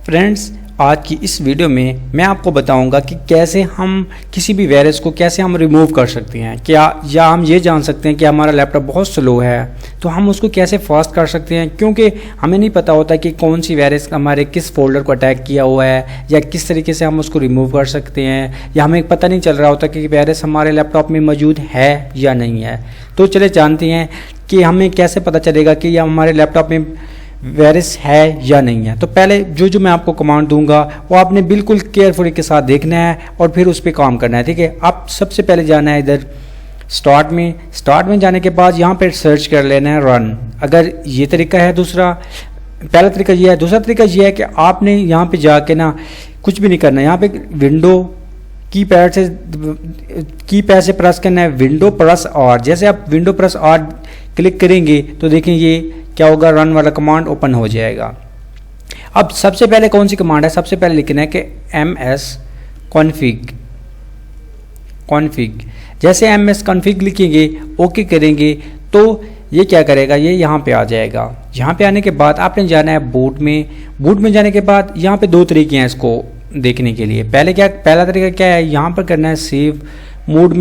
Friends, आज की इस वीडियो में मैं आपको बताऊंगा कि कैसे हम किसी भी वायरस को कैसे हम रिमूव कर सकते हैं। क्या या हम ये जान सकते हैं कि हमारा लैपटॉप बहुत स्लो है तो हम उसको कैसे फास्ट कर सकते हैं, क्योंकि हमें नहीं पता होता कि कौन सी वायरस हमारे किस फोल्डर को अटैक किया हुआ है या किस तरीके से हम उसको रिमूव कर सकते हैं, या हमें पता नहीं चल रहा होता कि वायरस हमारे लैपटॉप में मौजूद है या नहीं है। तो चले जानते हैं कि हमें कैसे पता चलेगा कि यह हमारे लैपटॉप में वायरस है या नहीं है। तो पहले जो मैं आपको कमांड दूंगा वो आपने बिल्कुल केयरफुली के साथ देखना है और फिर उस पर काम करना है। ठीक है, आप सबसे पहले जाना है इधर स्टार्ट में जाने के बाद यहाँ पे सर्च कर लेना है रन। अगर ये तरीका है दूसरा, पहला तरीका ये है। दूसरा तरीका ये है कि आपने यहाँ पे जाके ना कुछ भी नहीं करना है, यहाँ पे विंडो की पैड से प्रेस करना है, विंडो प्लस आर। जैसे आप विंडो प्लस आर क्लिक करेंगे तो देखें ये क्या होगा, रन वाला कमांड ओपन हो जाएगा। अब सबसे पहले कौन सी कमांड है, सबसे पहले लिखना है कि ms config। जैसे ms config लिखेंगे, ओके करेंगे तो ये क्या करेगा, ये यहाँ पे आ जाएगा। यहाँ पे आने के बाद आपने जाना है बूट में जाने के बाद यहाँ पे दो तरीके हैं इसको देखने के लिए। पहला तरीका क्या है, यहाँ पर करना है सेव बूट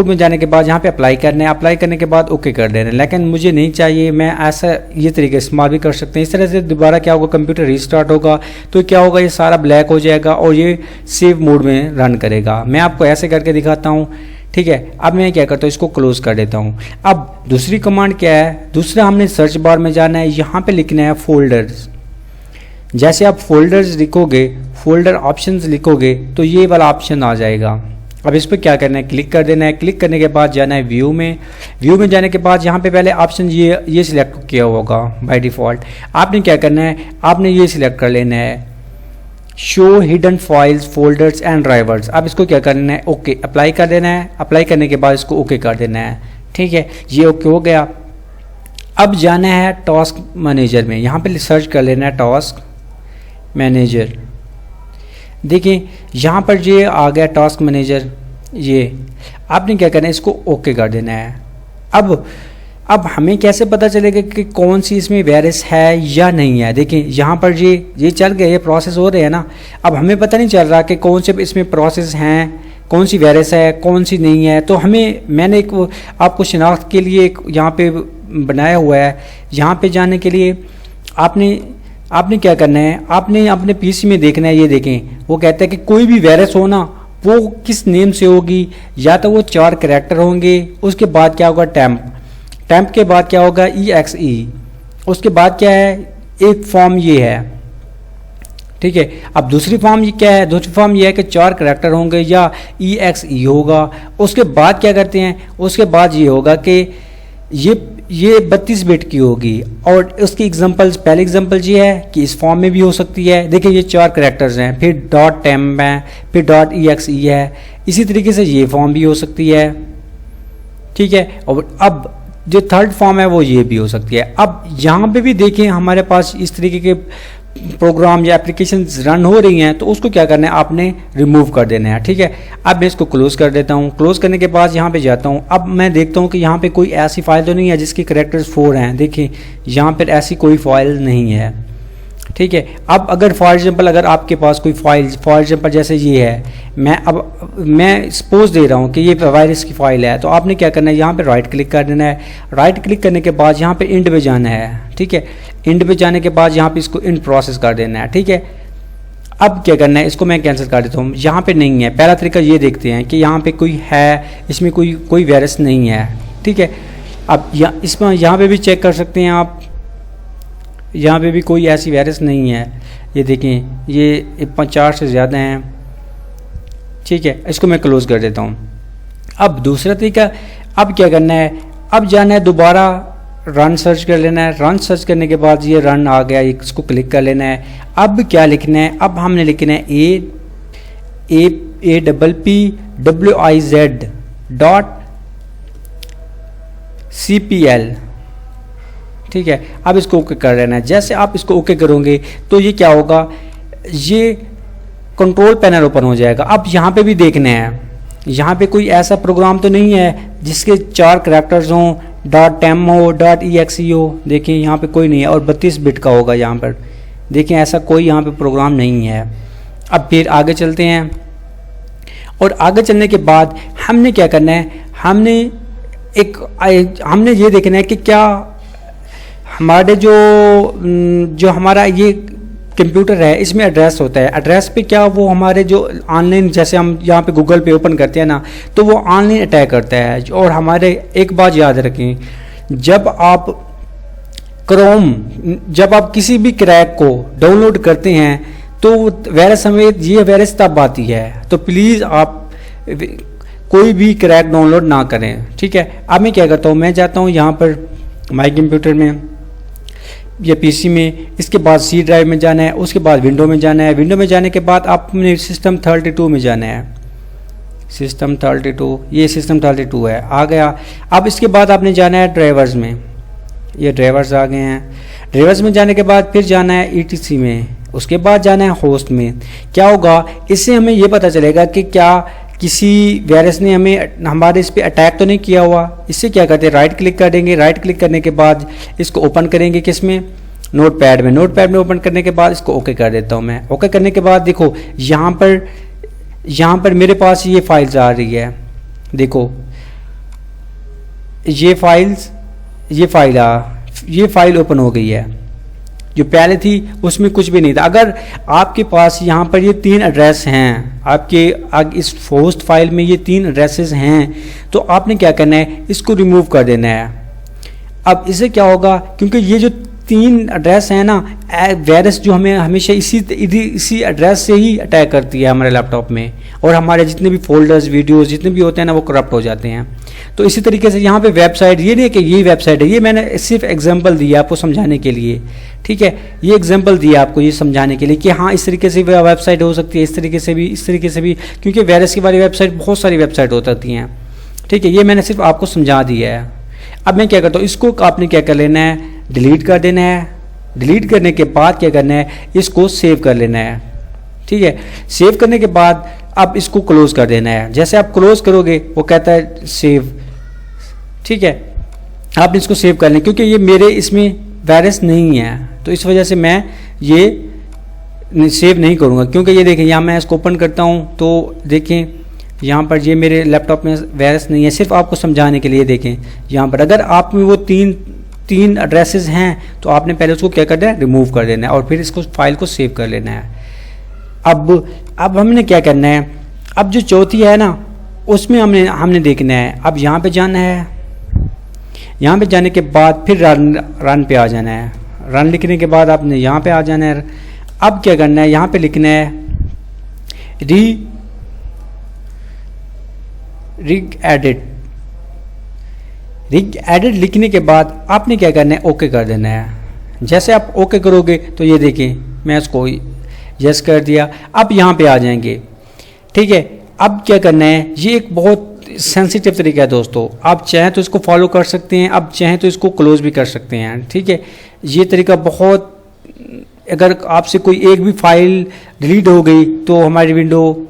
में जाने के बाद यहाँ पे अप्लाई करना है। अप्लाई करने के बाद ओके कर देना है, लेकिन मुझे नहीं चाहिए, मैं ऐसा ये तरीके इस्तेमाल भी कर सकते हैं। इस तरह से दोबारा क्या होगा, कंप्यूटर रीस्टार्ट होगा तो क्या होगा, ये सारा ब्लैक हो जाएगा और ये सेव मोड में रन करेगा। मैं आपको ऐसे करके दिखाता हूँ। ठीक है, अब मैं क्या करता हूँ, इसको क्लोज कर देता हूँ। अब दूसरी कमांड क्या है, दूसरा हमने सर्च बार में जाना है, यहाँ पे लिखना है फोल्डर्स। जैसे आप फोल्डर्स लिखोगे, फोल्डर ऑप्शंस लिखोगे तो ये वाला ऑप्शन आ जाएगा। अब इस पर क्या करना है, क्लिक कर देना है। क्लिक करने के बाद जाना है व्यू में जाने के बाद यहाँ पे पहले ऑप्शन ये सिलेक्ट किया होगा बाय डिफ़ॉल्ट। आपने क्या करना है, आपने ये सिलेक्ट कर लेना है show hidden files folders and drivers. अब इसको क्या करना है, ओके अप्लाई कर देना है। अप्लाई करने के बाद इसको ओके कर देना है। ठीक है, ये ओके हो गया। अब जाना है टास्क मैनेजर में, यहाँ पे सर्च कर लेना है टास्क मैनेजर। देखिए यहाँ पर ये आ गया टास्क मैनेजर। ये आपने क्या करना है, इसको ओके कर देना है। अब हमें कैसे पता चलेगा कि कौन सी इसमें वायरस है या नहीं है। देखिए यहाँ पर ये चल गया, ये प्रोसेस हो रहे हैं ना। अब हमें पता नहीं चल रहा कि कौन से इसमें प्रोसेस हैं, कौन सी वायरस है कौन सी नहीं है। तो मैंने एक आपको शिनाख्त के लिए एक यहाँ पे बनाया हुआ है। यहाँ पे जाने के लिए आपने क्या करना है, आपने अपने पीसी में देखना है। ये देखें, वो कहता है कि कोई भी वायरस हो ना वो किस नेम से होगी, या तो वो 4 कैरेक्टर होंगे, उसके बाद क्या होगा टैम्प के बाद क्या होगा exe, उसके बाद क्या है, एक फॉर्म ये है। ठीक है, अब दूसरी फॉर्म ये क्या है, दूसरी फॉर्म ये है कि 4 कैरेक्टर होंगे या exe होगा। उसके बाद क्या करते हैं, उसके बाद ये होगा कि ये 32 बिट की होगी। और उसकी एग्जांपल्स, पहले एग्जांपल ये है कि इस फॉर्म में भी हो सकती है। देखिए ये 4 कैरेक्टर्स हैं, फिर .temp है, फिर .exe है। इसी तरीके से ये फॉर्म भी हो सकती है। ठीक है, और अब जो थर्ड फॉर्म है वो ये भी हो सकती है। अब यहाँ पे भी देखें हमारे पास इस तरीके के प्रोग्राम या एप्लीकेशन रन हो रही हैं, तो उसको क्या करना है, आपने रिमूव कर देना है। ठीक है, अब मैं इसको क्लोज कर देता हूँ। क्लोज करने के बाद यहाँ पे जाता हूँ। अब मैं देखता हूँ कि यहाँ पे कोई ऐसी फाइल तो नहीं है जिसकी कैरेक्टर्स 4 हैं। देखिए यहाँ पर ऐसी कोई फाइल नहीं है। ठीक है, अब अगर फॉर एग्जांपल अगर आपके पास कोई फाइल, फॉर एग्जांपल जैसे ये है, मैं सपोज दे रहा हूँ कि ये वायरस की फाइल है, तो आपने क्या करना है, यहाँ पे राइट क्लिक कर देना है। राइट क्लिक करने के बाद यहाँ पे इंड पे जाना है। ठीक है, इंड पे जाने के बाद यहाँ पे इसको इंड प्रोसेस कर देना है। ठीक है, अब क्या करना है, इसको मैं कैंसिल कर देता हूँ। यहाँ पे नहीं है। पहला तरीका ये देखते हैं कि यहाँ पे कोई है, इसमें कोई वायरस नहीं है। ठीक है, अब इसमें यहाँ पे भी चेक कर सकते हैं आप, यहाँ पे भी कोई ऐसी वायरस नहीं है। ये देखें ये 50 से ज़्यादा हैं। ठीक है, इसको मैं क्लोज कर देता हूँ। अब दूसरा तरीका, अब क्या करना है, अब जाना है दोबारा रन सर्च कर लेना है। रन सर्च करने के बाद ये रन आ गया, इसको क्लिक कर लेना है। अब क्या लिखना है, अब हमने लिखना है APPWIZ.CPL। ठीक है, अब इसको ओके कर लेना है। जैसे आप इसको ओके करोगे तो ये क्या होगा, ये कंट्रोल पैनल ओपन हो जाएगा। अब यहाँ पे भी देखना है, यहाँ पे कोई ऐसा प्रोग्राम तो नहीं है जिसके 4 कैरेक्टर्स हों .tem हो, .exe हो, देखिए यहाँ पे कोई नहीं है और 32 बिट का होगा यहाँ पर। देखिए ऐसा कोई यहाँ पे प्रोग्राम नहीं है। अब फिर आगे चलते हैं और आगे चलने के बाद हमने क्या करना है, हमने ये देखना है कि क्या हमारे जो हमारा ये कंप्यूटर है इसमें एड्रेस होता है, एड्रेस पे क्या वो हमारे जो ऑनलाइन, जैसे हम यहाँ पे गूगल पे ओपन करते हैं ना, तो वो ऑनलाइन अटैक करता है। और हमारे एक बात याद रखें, जब आप किसी भी क्रैक को डाउनलोड करते हैं तो वायरस हमें ये वायरस तब आती है। तो प्लीज़ आप कोई भी क्रैक डाउनलोड ना करें, ठीक है। अब मैं क्या करता हूँ, मैं जाता हूँ यहाँ पर माई कंप्यूटर में या पीसी में, इसके बाद सी ड्राइव में जाना है, उसके बाद विंडो में जाना है। विंडो में जाने के बाद आपने सिस्टम 32 में जाना है, सिस्टम 32, ये सिस्टम 32 है, आ गया। अब इसके बाद आपने जाना है ड्राइवर्स में, ये ड्राइवर्स आ गए हैं। ड्राइवर्स में जाने के बाद फिर जाना है ETC में, उसके बाद जाना है होस्ट में। क्या होगा, इससे हमें ये पता चलेगा कि क्या किसी वायरस ने हमारे इस पर अटैक तो नहीं किया हुआ। इससे क्या करते हैं, राइट क्लिक कर देंगे। राइट क्लिक करने के बाद इसको ओपन करेंगे, किस में, नोटपैड में। नोटपैड में ओपन करने के बाद इसको ओके कर देता हूँ मैं। ओके करने के बाद देखो यहाँ पर मेरे पास ये फाइल्स आ रही है, देखो ये फाइल ओपन हो गई है। जो पहले थी उसमें कुछ भी नहीं था। अगर आपके पास यहाँ पर ये 3 एड्रेस हैं, आपके इस होस्ट फाइल में ये 3 एड्रेसेस हैं, तो आपने क्या करना है, इसको रिमूव कर देना है। अब इससे क्या होगा, क्योंकि ये जो 3 एड्रेस है ना, वायरस जो हमें हमेशा इसी एड्रेस से ही अटैक करती है हमारे लैपटॉप में, और हमारे जितने भी फोल्डर्स, वीडियोस जितने भी होते हैं ना, वो करप्ट हो जाते हैं। तो इसी तरीके से यहाँ पे वेबसाइट, ये नहीं कि ये वेबसाइट है, ये मैंने सिर्फ एग्जांपल दिया आपको समझाने के लिए, ठीक है। ये एग्जांपल दिया आपको ये समझाने के लिए कि हाँ इस तरीके से वेबसाइट हो सकती है, इस तरीके से भी, क्योंकि वायरस की वाली वेबसाइट बहुत सारी वेबसाइट हो सकती हैं, ठीक है। ये मैंने सिर्फ आपको समझा दिया है। अब मैं क्या करता हूँ, इसको आपने क्या कर लेना है, डिलीट कर देना है। डिलीट करने के बाद क्या करना है, इसको सेव कर लेना है, ठीक है। सेव करने के बाद अब इसको क्लोज कर देना है। जैसे आप क्लोज करोगे वो कहता है सेव, ठीक है। आप इसको सेव कर लें, क्योंकि ये मेरे इसमें वायरस नहीं है, तो इस वजह से मैं ये सेव नहीं करूँगा। क्योंकि ये देखें, यहाँ मैं इसको ओपन करता हूँ तो देखें यहाँ पर ये मेरे लैपटॉप में वायरस नहीं है। सिर्फ आपको समझाने के लिए देखें, यहाँ पर अगर आप में वो तीन एड्रेसेस हैं तो आपने पहले उसको क्या करना है, रिमूव कर देना है, और फिर इसको फाइल को सेव कर लेना है। अब हमने क्या करना है, अब जो चौथी है ना, उसमें हमने देखना है। अब यहाँ पे जाना है, यहाँ पे जाने के बाद फिर रन पे आ जाना है। रन लिखने के बाद आपने यहाँ पे आ जाना है। अब क्या करना है, यहाँ पे लिखना है रिग एडिट लिखने के बाद आपने क्या करना है, ओके कर देना है। जैसे आप ओके करोगे तो ये देखिए मैं इसको यस कर दिया। अब यहाँ पे आ जाएंगे, ठीक है। अब क्या करना है, ये एक बहुत सेंसिटिव तरीका है दोस्तों, आप चाहें तो इसको फॉलो कर सकते हैं, आप चाहें तो इसको क्लोज भी कर सकते हैं, ठीक है। ये तरीका बहुत, अगर आपसे कोई एक भी फाइल डिलीट हो गई तो हमारी विंडो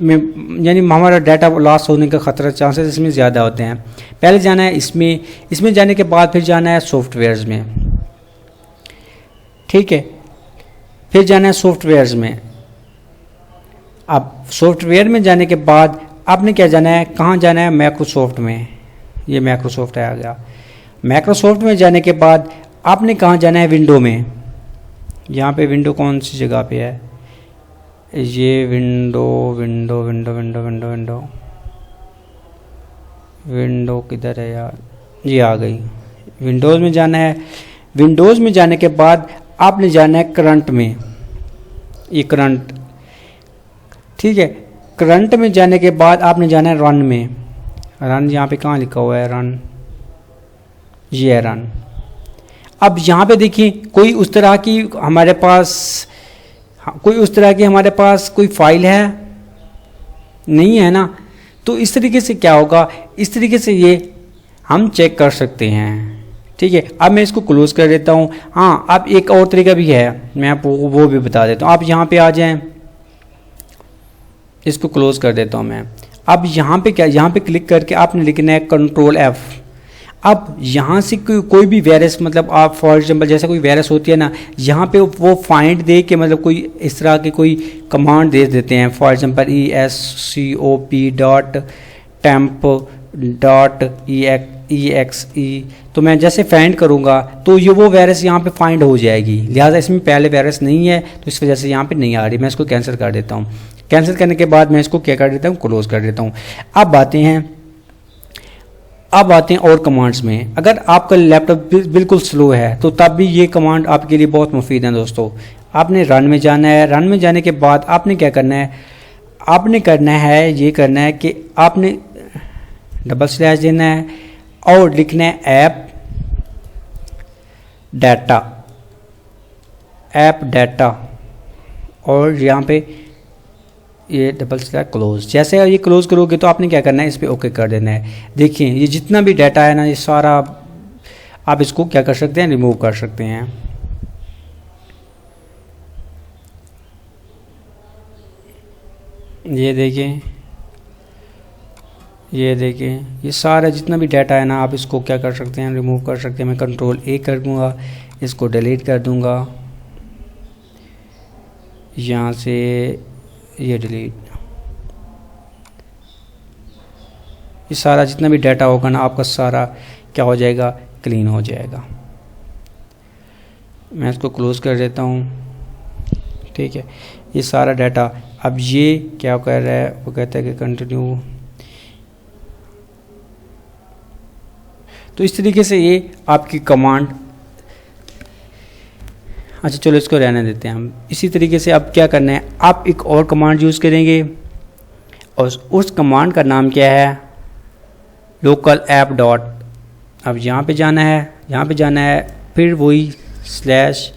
में, यानी हमारा डाटा लॉस होने का खतरा, चांसेस इसमें ज़्यादा होते हैं। पहले जाना है इसमें जाने के बाद फिर जाना है सॉफ्टवेयर्स में, ठीक है। फिर जाना है सॉफ्टवेयर्स में। अब सॉफ्टवेयर में जाने के बाद आपने क्या जाना है, कहाँ जाना है, माइक्रोसॉफ्ट में। ये माइक्रोसॉफ्ट आ गया। माइक्रोसॉफ्ट में जाने के बाद आपने कहाँ जाना है, विंडो में। यहाँ पे विंडो कौन सी जगह पे है, ये विंडो किधर है यार, ये आ गई। विंडोज़ में जाना है। विंडोज़ में जाने के बाद आपने जाना है करंट में, ये करंट, ठीक है। करंट में जाने के बाद आपने जाना है रन में। रन यहाँ पे कहाँ लिखा हुआ है, रन, ये है रन। अब यहाँ पे देखिए कोई उस तरह की हमारे पास कोई फाइल है नहीं है ना, तो इस तरीके से क्या होगा, इस तरीके से ये हम चेक कर सकते हैं, ठीक है। अब मैं इसको क्लोज कर देता हूँ। हाँ, अब एक और तरीका भी है, मैं आपको वो भी बता देता हूँ। आप यहाँ पे आ जाएं, इसको क्लोज कर देता हूँ मैं। अब यहाँ पे क्या, यहाँ पे क्लिक करके आपने लिखना है Ctrl F। अब यहाँ से कोई भी वायरस, मतलब आप फॉर एग्जांपल जैसे कोई वायरस होती है ना, यहाँ पे वो फाइंड दे के मतलब कोई इस तरह की कोई कमांड दे देते हैं, फॉर एग्जांपल escop.temp.exe, तो मैं जैसे फाइंड करूँगा तो ये वो वायरस यहाँ पे फाइंड हो जाएगी। लिहाजा इसमें पहले वायरस नहीं है तो इस वजह से यहाँ पे नहीं आ रही। मैं इसको कैंसिल कर देता हूँ। कैंसिल करने के बाद मैं इसको क्या कर देता हूँ, क्लोज कर देता हूँ। अब आते हैं और कमांड्स में। अगर आपका लैपटॉप बिल्कुल स्लो है तो तब भी ये कमांड आपके लिए बहुत मुफीद है दोस्तों। आपने रन में जाना है। रन में जाने के बाद आपने क्या करना है, आपने करना है ये करना है कि आपने डबल स्लैश देना है और लिखना है ऐप डाटा और यहाँ पे ये डबल स्लैश क्लोज। जैसे ये क्लोज करोगे तो आपने क्या करना है, इस पर ओके कर देना है। देखिए ये जितना भी डाटा है ना, ये सारा आप इसको क्या कर सकते हैं, रिमूव कर सकते हैं। ये देखिए ये सारा जितना भी डाटा है ना, आप इसको क्या कर सकते हैं, रिमूव कर सकते हैं। मैं कंट्रोल ए कर दूँगा, इसको डिलीट कर दूँगा यहाँ से, ये डिलीट। ये सारा जितना भी डाटा होगा ना आपका सारा क्या हो जाएगा, क्लीन हो जाएगा। मैं इसको क्लोज कर देता हूँ। ठीक है, ये सारा डाटा। अब ये क्या कर रहा है, वो कहता है कि कंटिन्यू। तो इस तरीके से ये आपकी कमांड, अच्छा चलो इसको रहने देते हैं हम। इसी तरीके से अब क्या करना है, आप एक और कमांड यूज़ करेंगे और उस कमांड का नाम क्या है, लोकल ऐप डॉट। अब यहाँ पे जाना है, फिर वही स्लैश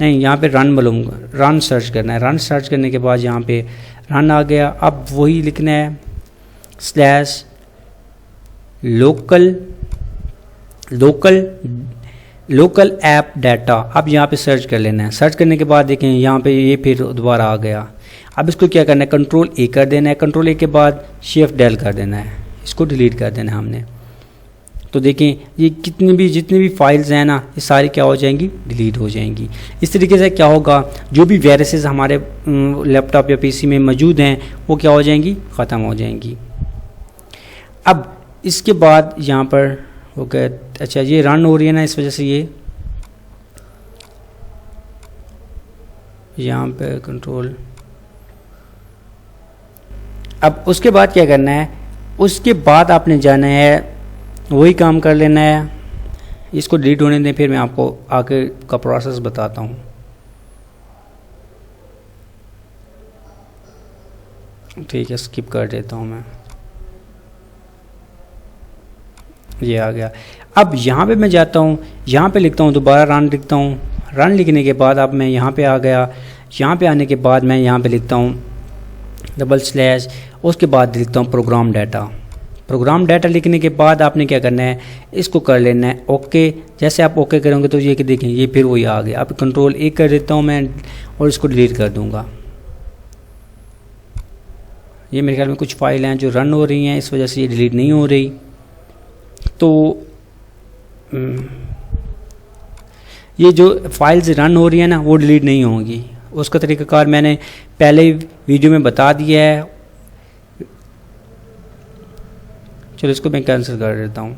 नहीं, यहाँ पे रन सर्च करना है। रन सर्च करने के बाद यहाँ पे रन आ गया। अब वही लिखना है स्लैश लोकल ऐप डाटा। अब यहाँ पे सर्च कर लेना है। सर्च करने के बाद देखें यहाँ पे ये फिर दोबारा आ गया। अब इसको क्या करना है, कंट्रोल ए कर देना है। कंट्रोल ए के बाद शिफ्ट डेल कर देना है, इसको डिलीट कर देना है हमने। तो देखें ये जितनी भी फाइल्स हैं ना, ये सारी क्या हो जाएंगी, डिलीट हो जाएंगी। इस तरीके से क्या होगा, जो भी वायरसेस हमारे लैपटॉप या पीसी में मौजूद हैं वो क्या हो जाएंगी, ख़त्म हो जाएंगी। अब इसके बाद यहाँ पर ओके, अच्छा ये रन हो रही है ना, इस वजह से ये यहाँ पे कंट्रोल। अब उसके बाद क्या करना है, उसके बाद आपने जाना है, वही काम कर लेना है। इसको डिलीट होने दें, फिर मैं आपको आगे का प्रोसेस बताता हूँ। ठीक है, स्किप कर देता हूँ मैं। ये आ गया। अब यहाँ पे मैं जाता हूँ, यहाँ पे लिखता हूँ, दोबारा रन लिखता हूँ। रन लिखने के बाद अब मैं यहाँ पे आ गया। यहाँ पे आने के बाद मैं यहाँ पे लिखता हूँ डबल स्लैश, उसके बाद लिखता हूँ प्रोग्राम डाटा। प्रोग्राम डाटा लिखने के बाद आपने क्या करना है, इसको कर लेना है ओके। जैसे आप ओके करोगे तो ये कि देखें ये फिर वही आ गया। अब कंट्रोल ए कर देता हूँ मैं और इसको डिलीट कर दूँगा। ये मेरे ख्याल में कुछ फाइल हैं जो रन हो रही हैं, इस वजह से ये डिलीट नहीं हो रही। तो ये जो फाइल्स रन हो रही है ना, वो डिलीट नहीं होंगी। उसका तरीक़ाकार मैंने पहले वीडियो में बता दिया है। चलो इसको मैं कैंसिल कर देता हूँ।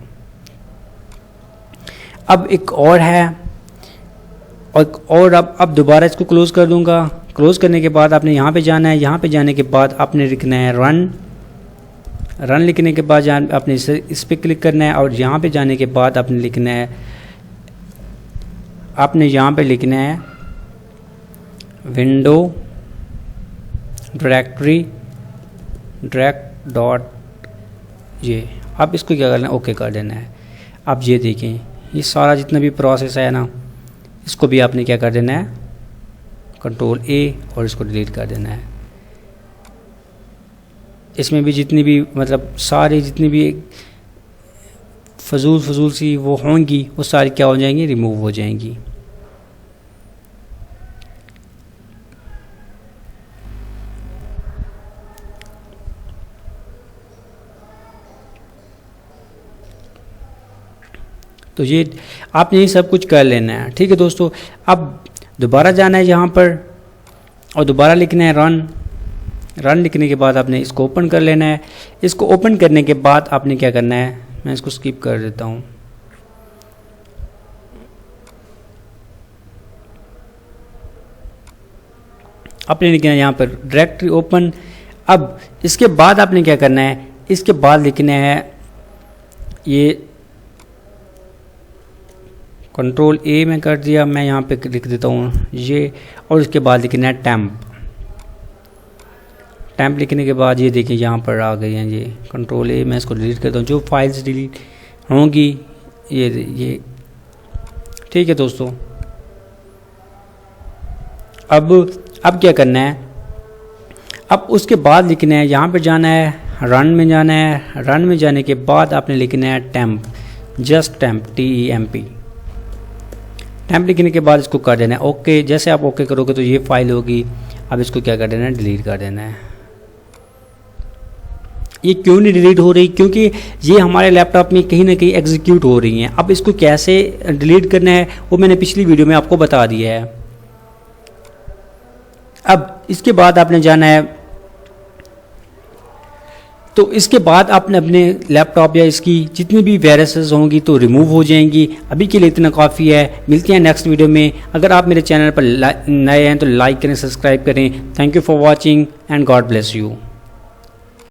अब एक और है, और अब दोबारा इसको क्लोज़ कर दूंगा। क्लोज़ करने के बाद आपने यहाँ पे जाना है। यहाँ पे जाने के बाद आपने लिखना है रन लिखने के बाद आपने इस पर क्लिक करना है और यहाँ पे जाने के बाद आपने लिखना है, आपने यहाँ पे लिखना है विंडो डायरेक्टरी डॉट ये। अब इसको क्या करना है, ओके कर देना है। अब ये देखें ये सारा जितना भी प्रोसेस है ना, इसको भी आपने क्या कर देना है, कंट्रोल ए और इसको डिलीट कर देना है। इसमें भी जितनी भी मतलब सारी जितनी भी फजूल सी वो होंगी, वो सारी क्या हो जाएंगी, रिमूव हो जाएंगी। तो ये आपने ये सब कुछ कर लेना है। ठीक है दोस्तों, अब दोबारा जाना है यहाँ पर और दोबारा लिखना है रन लिखने के बाद आपने इसको ओपन कर लेना है। इसको ओपन करने के बाद आपने क्या करना है, मैं इसको स्किप कर देता हूँ। आपने लिखना है यहाँ पर डायरेक्टरी ओपन। अब इसके बाद आपने क्या करना है, इसके बाद लिखना है ये कंट्रोल ए में कर दिया, मैं यहाँ पे लिख देता हूँ ये, और इसके बाद लिखना है टैम्प लिखने के बाद ये देखिए यहाँ पर आ गई हैं ये कंट्रोल ए। मैं इसको डिलीट करता हूँ, जो फाइल्स डिलीट होंगी ये ठीक है दोस्तों। अब क्या करना है, अब उसके बाद लिखना है यहाँ पे जाना है, रन में जाना है। रन में जाने के बाद आपने लिखना है temp, just temp TEMP। Temp लिखने के बाद इसको कर देना है ओके। जैसे आप ओके करोगे तो ये फाइल होगी। अब इसको क्या कर देना है, डिलीट कर देना है। ये क्यों नहीं डिलीट हो रही, क्योंकि ये हमारे लैपटॉप में कहीं ना कहीं एग्जीक्यूट हो रही हैं। अब इसको कैसे डिलीट करना है वो मैंने पिछली वीडियो में आपको बता दिया है। अब इसके बाद आपने जाना है, तो इसके बाद आपने अपने लैपटॉप या इसकी जितनी भी वायरसेस होंगी तो रिमूव हो जाएंगी। अभी के लिए इतना काफ़ी है। मिलते हैं नेक्स्ट वीडियो में। अगर आप मेरे चैनल पर नए हैं तो लाइक करें, सब्सक्राइब करें। Thank you for watching and God bless you.